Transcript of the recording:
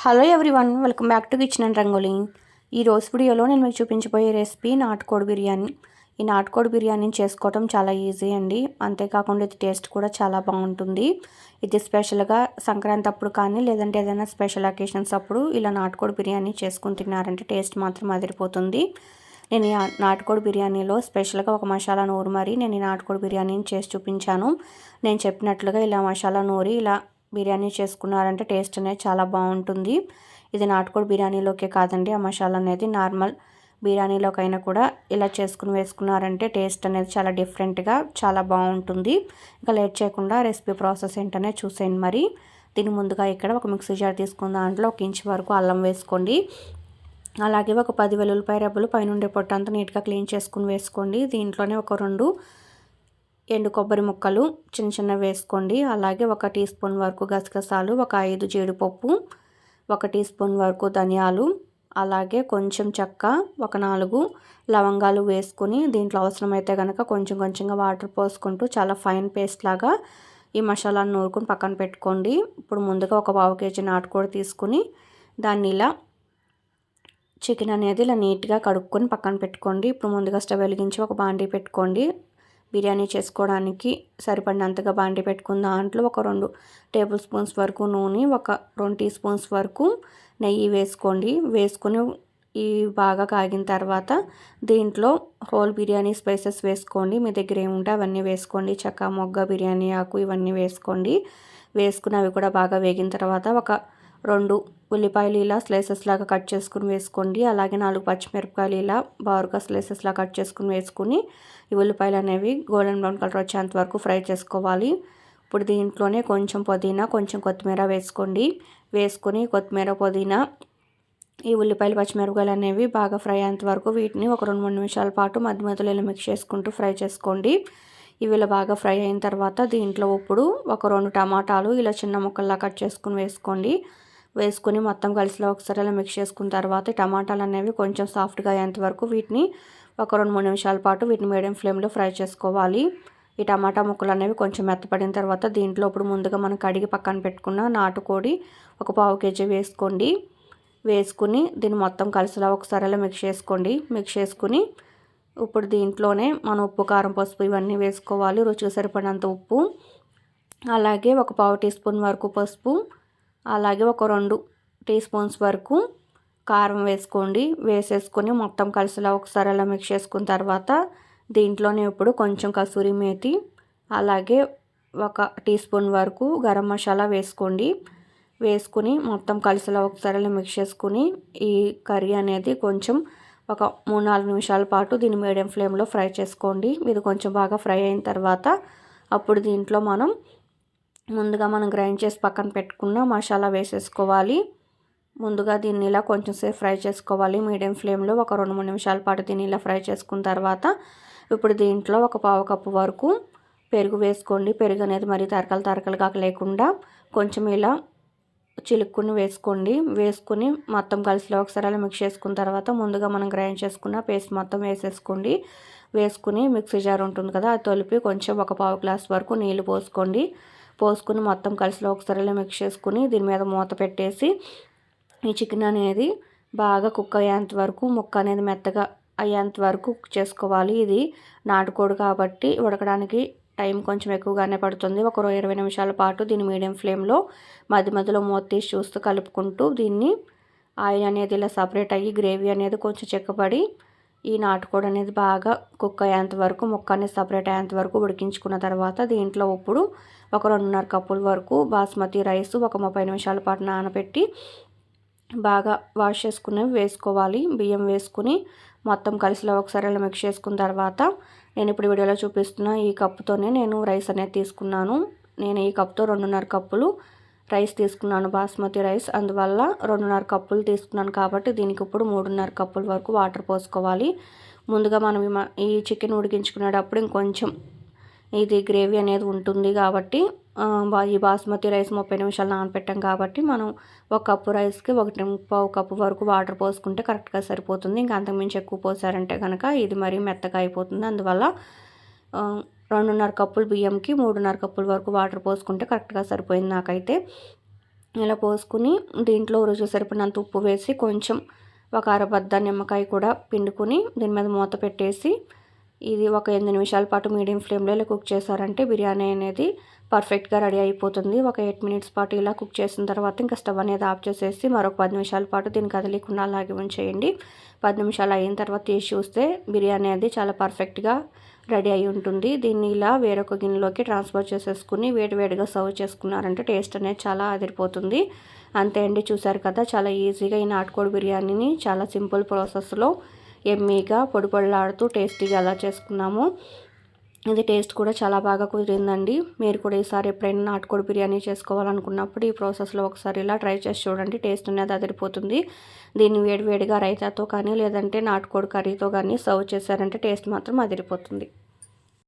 Hello everyone, welcome back to kitchen and rangoli. ఈ రోజు వీడియోలో నేను మీకు చూపించబోయే రెసిపీ నాటుకోడి బిర్యానీ. ఈ నాటుకోడి బిర్యానీని చేసుకోవడం చాలా ఈజీ అండి. అంతేకాకుండా ఇది టేస్ట్ కూడా చాలా బాగుంటుంది. ఇది స్పెషల్గా సంక్రాంతి అప్పుడు కానీ లేదంటే ఏదైనా స్పెషల్ అకేషన్స్ అప్పుడు ఇలా నాటుకోడి బిర్యానీ చేసుకుని తిన్నారంటే టేస్ట్ మాత్రం అదిరిపోతుంది. నేను ఈ నాటుకోడి బిర్యానీలో స్పెషల్గా ఒక మసాలా నూరి మరి నేను ఈ నాటుకోడి బిర్యానీని చేసి చూపించాను. నేను చెప్పినట్లుగా ఇలా మసాలా నూరి ఇలా బిర్యానీ చేసుకున్నారంటే టేస్ట్ అనేది చాలా బాగుంటుంది. ఇది నాటుకోడి బిర్యానీలోకే కాదండి, ఆ మసాలా అనేది నార్మల్ బిర్యానీలోకైనా కూడా ఇలా చేసుకుని వేసుకున్నారంటే టేస్ట్ అనేది చాలా డిఫరెంట్గా చాలా బాగుంటుంది. ఇంకా లేట్ చేయకుండా రెసిపీ ప్రాసెస్ ఏంటనే చూసేయండి. మరి దీని ముందుగా ఇక్కడ ఒక మిక్సీ జార్ తీసుకున్న దాంట్లో 1 ఇంచ్ వరకు అల్లం వేసుకోండి. అలాగే ఒక 10 వెల్లుల్లిపాయ రెబ్బలు పైనుండే పొట్టంతా నీట్గా క్లీన్ చేసుకుని వేసుకోండి. దీంట్లోనే ఒక 2 ఎండు కొబ్బరి ముక్కలు చిన్న చిన్న వేసుకోండి. అలాగే 1 టీ స్పూన్ వరకు గసగసాలు, ఒక 5 జీడిపప్పు, 1 టీ స్పూన్ వరకు ధనియాలు, అలాగే కొంచెం చెక్క, ఒక 4 లవంగాలు వేసుకుని దీంట్లో అవసరమైతే కనుక కొంచెం కొంచెంగా వాటర్ పోసుకుంటూ చాలా ఫైన్ పేస్ట్ లాగా ఈ మసాలాను నూరుకుని పక్కన పెట్టుకోండి. ఇప్పుడు ముందుగా ఒక 1/2 కేజీ నాటుకోడి తీసుకుని దాన్ని ఇలా చికెన్ అనేది ఇలా నీట్గా కడుక్కొని పక్కన పెట్టుకోండి. ఇప్పుడు ముందుగా స్టవ్ వెలిగించి ఒక బాండీ పెట్టుకోండి. బిర్యానీ చేసుకోవడానికి సరిపడినంతగా బాండీ పెట్టుకున్న దాంట్లో ఒక 2 టేబుల్ స్పూన్స్ వరకు నూనె, ఒక 2 టీ స్పూన్స్ వరకు నెయ్యి వేసుకోండి. వేసుకుని ఈ బాగా కాగిన తర్వాత దీంట్లో హోల్ బిర్యానీ స్పైసెస్ వేసుకోండి. మీ దగ్గర ఏముంటే అవన్నీ వేసుకోండి. చెక్క, మొగ్గ, బిర్యానీ ఆకు ఇవన్నీ వేసుకోండి. వేసుకుని అవి కూడా బాగా వేగిన తర్వాత ఒక 2 ఉల్లిపాయలు ఇలా స్లైసెస్ లాగా కట్ చేసుకుని వేసుకోండి. అలాగే 4 పచ్చిమిరపకాయలు ఇలా బారుగా స్లైసెస్ లాగా కట్ చేసుకుని వేసుకుని ఈ ఉల్లిపాయలు అనేవి గోల్డెన్ బ్రౌన్ కలర్ వచ్చేంత వరకు ఫ్రై చేసుకోవాలి. ఇప్పుడు దీంట్లోనే కొంచెం పుదీనా, కొంచెం కొత్తిమీర వేసుకోండి. వేసుకుని కొత్తిమీర, పుదీనా, ఈ ఉల్లిపాయలు, పచ్చిమిరపకాయలు అనేవి బాగా ఫ్రై అయ్యేంత వరకు వీటిని ఒక 2-3 నిమిషాల పాటు మధ్య మధ్యలో ఇలా మిక్స్ చేసుకుంటూ ఫ్రై చేసుకోండి. ఇవి ఇలా బాగా ఫ్రై అయిన తర్వాత దీంట్లో ఇప్పుడు ఒక 2 టమాటాలు ఇలా చిన్న ముక్కల్లా కట్ చేసుకుని వేసుకోండి. వేసుకుని మొత్తం కలిసిలో ఒకసారి అలా మిక్స్ చేసుకున్న తర్వాత టమాటాలు అనేవి కొంచెం సాఫ్ట్గా అయ్యేంత వరకు వీటిని ఒక 2-3 నిమిషాల పాటు వీటిని మీడియం ఫ్లేమ్లో ఫ్రై చేసుకోవాలి. ఈ టమాటా ముక్కలు అనేవి కొంచెం మెత్తపడిన తర్వాత దీంట్లో ఇప్పుడు ముందుగా మనం కడిగి పక్కన పెట్టుకున్న నాటుకోడి ఒక 1/2 కేజీ వేసుకోండి. వేసుకుని దీన్ని మొత్తం కలిసిలా ఒకసారి అలా మిక్స్ చేసుకోండి. మిక్స్ చేసుకుని ఇప్పుడు దీంట్లోనే మనం ఉప్పు, కారం, పసుపు ఇవన్నీ వేసుకోవాలి. రుచికి సరిపడినంత ఉప్పు, అలాగే ఒక 1/2 టీ స్పూన్ వరకు పసుపు, అలాగే ఒక 2 టీ స్పూన్స్ వరకు కారం వేసుకోండి. వేసేసుకొని మొత్తం కలిసిలా ఒకసారి అలా మిక్స్ చేసుకున్న తర్వాత దీంట్లోనే ఇప్పుడు కొంచెం కసూరి మేతి, అలాగే 1 టీ స్పూన్ వరకు గరం మసాలా వేసుకోండి. వేసుకుని మొత్తం కలిసిలా ఒకసారి అలా మిక్స్ చేసుకుని ఈ కర్రీ అనేది కొంచెం ఒక 3-4 నిమిషాల పాటు దీన్ని మీడియం ఫ్లేమ్లో ఫ్రై చేసుకోండి. ఇది కొంచెం బాగా ఫ్రై అయిన తర్వాత అప్పుడు దీంట్లో ముందుగా మనం గ్రైండ్ చేసి పక్కన పెట్టుకున్న మసాలా వేసేసుకోవాలి. ముందుగా దీన్ని ఇలా కొంచెం సేపు ఫ్రై చేసుకోవాలి మీడియం ఫ్లేమ్లో. ఒక 2-3 నిమిషాల పాటు దీన్ని ఇలా ఫ్రై చేసుకున్న తర్వాత ఇప్పుడు దీంట్లో ఒక 1/2 కప్పు వరకు పెరుగు వేసుకోండి. పెరుగు అనేది మరీ తరకలుగా లేకుండా కొంచెం ఇలా చిలుక్కుని వేసుకోండి. వేసుకుని మొత్తం కలిసిలో ఒకసారి అలా మిక్స్ చేసుకున్న తర్వాత ముందుగా మనం గ్రైండ్ చేసుకున్న పేస్ట్ మొత్తం వేసేసుకోండి. వేసుకుని మిక్సీ జార్ ఉంటుంది కదా, అది తొలిపి కొంచెం ఒక 1/2 గ్లాస్ వరకు నీళ్ళు పోసుకోండి. పోసుకుని మొత్తం కలిసిలో ఒకసారి ఇలా మిక్స్ చేసుకుని దీని మీద మూత పెట్టేసి ఈ చికెన్ అనేది బాగా కుక్ అయ్యేంత వరకు, ముక్క అనేది మెత్తగా అయ్యేంత వరకు కుక్ చేసుకోవాలి. ఇది నాటుకోడి కాబట్టి ఉడకడానికి టైం కొంచెం ఎక్కువగానే పడుతుంది. ఒక 20 నిమిషాల పాటు దీన్ని మీడియం ఫ్లేమ్లో మధ్య మధ్యలో మూత తీసి చూస్తూ కలుపుకుంటూ దీన్ని ఆయిల్ అనేది ఇలా సపరేట్ అయ్యి గ్రేవీ అనేది కొంచెం చిక్కబడి ఈ నాటుకోడి అనేది బాగా కుక్ అయ్యేంత వరకు, ముక్క అనేది సపరేట్ అయ్యేంత వరకు ఉడికించుకున్న తర్వాత దీంట్లో ఇప్పుడు ఒక 2.5 కప్పుల వరకు బాస్మతి రైస్ ఒక 30 నిమిషాల పాటు నానబెట్టి బాగా వాష్ చేసుకునేవి వేసుకోవాలి. బియ్యం వేసుకుని మొత్తం కలిసిలో ఒకసారి అలా మిక్స్ చేసుకున్న తర్వాత నేను ఇప్పుడు వీడియోలో చూపిస్తున్న ఈ కప్పుతోనే నేను రైస్ అనేది తీసుకున్నాను. నేను ఈ కప్తో 2.5 కప్పులు రైస్ తీసుకున్నాను, బాస్మతి రైస్. అందువల్ల 2.5 కప్పులు తీసుకున్నాను కాబట్టి దీనికి ఇప్పుడు 3.5 కప్పుల వరకు వాటర్ పోసుకోవాలి. ముందుగా మనం ఈ చికెన్ ఉడికించుకునేటప్పుడు ఇంకొంచెం ఇది గ్రేవీ అనేది ఉంటుంది కాబట్టి ఈ బాస్మతి రైస్ 30 నిమిషాలు నానబెట్టాం కాబట్టి మనం 1 కప్పు రైస్కి 1.5 కప్పు వరకు వాటర్ పోసుకుంటే కరెక్ట్గా సరిపోతుంది. ఇంకా అంతకుమించి ఎక్కువ పోసారంటే కనుక ఇది మరీ మెత్తగా అయిపోతుంది. అందువల్ల 2.5 కప్పులు బియ్యంకి 3.5 కప్పుల వరకు వాటర్ పోసుకుంటే కరెక్ట్గా సరిపోయింది నాకైతే. ఇలా పోసుకుని దీంట్లో రుచి సరిపడినంత ఉప్పు వేసి కొంచెం ఒక అరబద్ద నిమ్మకాయ కూడా పిండుకొని దీని మీద మూత పెట్టేసి ఇది ఒక 8 నిమిషాల పాటు మీడియం ఫ్లేమ్లో ఇలా కుక్ చేశారంటే బిర్యానీ అనేది పర్ఫెక్ట్గా రెడీ అయిపోతుంది. ఒక 8 మినిట్స్ పాటు ఇలా కుక్ చేసిన తర్వాత ఇంకా స్టవ్ అనేది ఆఫ్ చేసేసి మరొక 10 నిమిషాల పాటు దీన్ని కదలికుండా అలాగే ఉంచేయండి. 10 నిమిషాలు అయిన తర్వాత తీసి చూస్తే బిర్యానీ అనేది చాలా పర్ఫెక్ట్గా రెడీ అయి ఉంటుంది. దీన్ని ఇలా వేరొక గిన్నెలోకి ట్రాన్స్ఫర్ చేసేసుకుని వేడివేడిగా సర్వ్ చేసుకున్నారంటే టేస్ట్ అనేది చాలా అదిరిపోతుంది. అంతే అండి, చూసారు కదా, చాలా ఈజీగా ఈ నాటుకోడి బిర్యానీని చాలా సింపుల్ ప్రాసెస్లో ఎమ్మీగా పొడి పొడిలాడుతూ టేస్టీగా ఎలా చేసుకున్నాము. ఇది టేస్ట్ కూడా చాలా బాగా కుదిరిందండి. మీరు కూడా ఈసారి ఎప్పుడైనా నాటుకోడి బిర్యానీ చేసుకోవాలనుకున్నప్పుడు ఈ ప్రాసెస్లో ఒకసారి ఇలా ట్రై చేసి చూడండి. టేస్ట్ అనేది అదిరిపోతుంది. దీన్ని వేడివేడిగా రైతాతో కానీ లేదంటే నాటుకోడి కర్రీతో కానీ సర్వ్ చేశారంటే టేస్ట్ మాత్రం అదిరిపోతుంది.